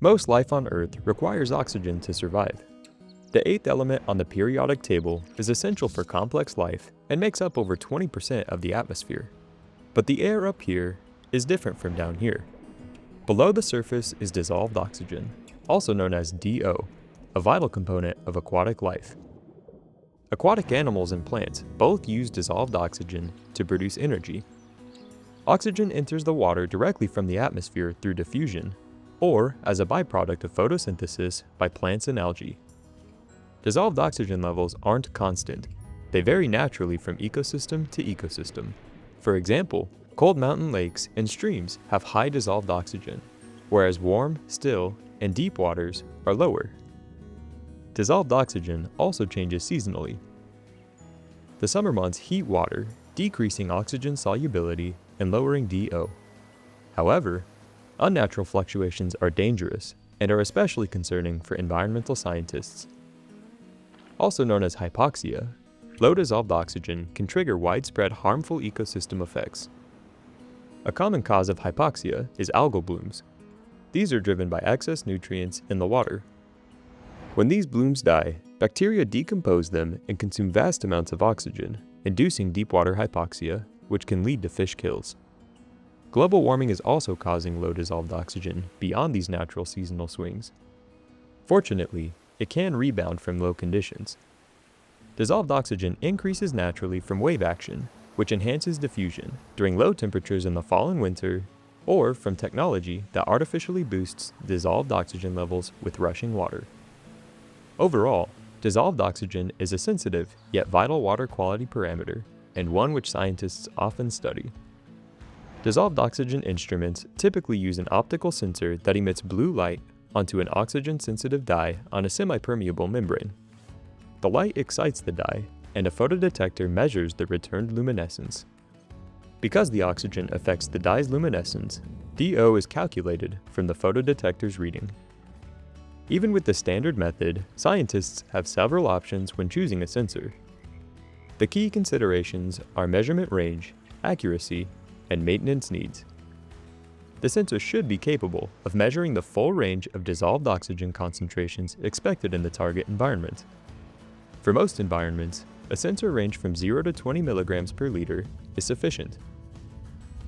Most life on Earth requires oxygen to survive. The eighth element on the periodic table is essential for complex life and makes up over 20% of the atmosphere. But the air up here is different from down here. Below the surface is dissolved oxygen, also known as DO, a vital component of aquatic life. Aquatic animals and plants both use dissolved oxygen to produce energy. Oxygen enters the water directly from the atmosphere through diffusion, or as a byproduct of photosynthesis by plants and algae. Dissolved oxygen levels aren't constant. They vary naturally from ecosystem to ecosystem. For example, cold mountain lakes and streams have high dissolved oxygen, whereas warm, still, and deep waters are lower. Dissolved oxygen also changes seasonally. The summer months heat water, decreasing oxygen solubility and lowering DO. However, unnatural fluctuations are dangerous and are especially concerning for environmental scientists. Also known as hypoxia, low dissolved oxygen can trigger widespread harmful ecosystem effects. A common cause of hypoxia is algal blooms. These are driven by excess nutrients in the water. When these blooms die, bacteria decompose them and consume vast amounts of oxygen, inducing deepwater hypoxia, which can lead to fish kills. Global warming is also causing low dissolved oxygen beyond these natural seasonal swings. Fortunately, it can rebound from low conditions. Dissolved oxygen increases naturally from wave action, which enhances diffusion during low temperatures in the fall and winter, or from technology that artificially boosts dissolved oxygen levels with rushing water. Overall, dissolved oxygen is a sensitive yet vital water quality parameter, and one which scientists often study. Dissolved oxygen instruments typically use an optical sensor that emits blue light onto an oxygen-sensitive dye on a semi-permeable membrane. The light excites the dye, and a photodetector measures the returned luminescence. Because the oxygen affects the dye's luminescence, DO is calculated from the photodetector's reading. Even with the standard method, scientists have several options when choosing a sensor. The key considerations are measurement range, accuracy, and maintenance needs. The sensor should be capable of measuring the full range of dissolved oxygen concentrations expected in the target environment. For most environments, a sensor range from 0 to 20 milligrams per liter is sufficient.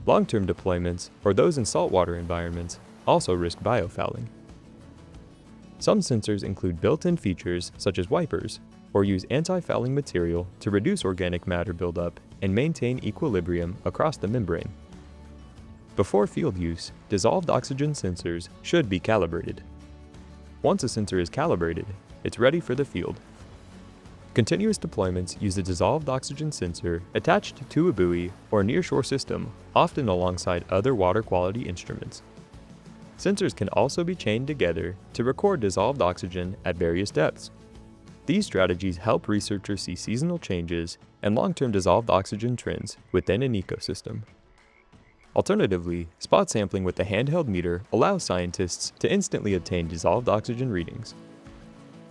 Long-term deployments, or those in saltwater environments, also risk biofouling. Some sensors include built-in features such as wipers, or use anti-fouling material to reduce organic matter buildup and maintain equilibrium across the membrane. Before field use, dissolved oxygen sensors should be calibrated. Once a sensor is calibrated, it's ready for the field. Continuous deployments use a dissolved oxygen sensor attached to a buoy or nearshore system, often alongside other water quality instruments. Sensors can also be chained together to record dissolved oxygen at various depths. These strategies help researchers see seasonal changes and long-term dissolved oxygen trends within an ecosystem. Alternatively, spot sampling with a handheld meter allows scientists to instantly obtain dissolved oxygen readings.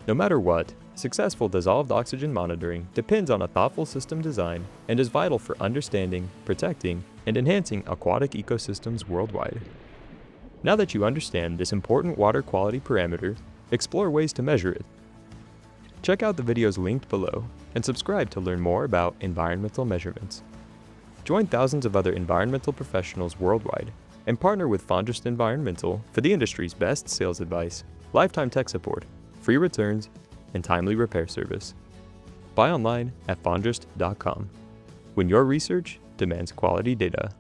No matter what, successful dissolved oxygen monitoring depends on a thoughtful system design and is vital for understanding, protecting, and enhancing aquatic ecosystems worldwide. Now that you understand this important water quality parameter, explore ways to measure it. Check out the videos linked below and subscribe to learn more about environmental measurements. Join thousands of other environmental professionals worldwide and partner with Fondrest Environmental for the industry's best sales advice, lifetime tech support, free returns, and timely repair service. Buy online at fondrest.com when your research demands quality data.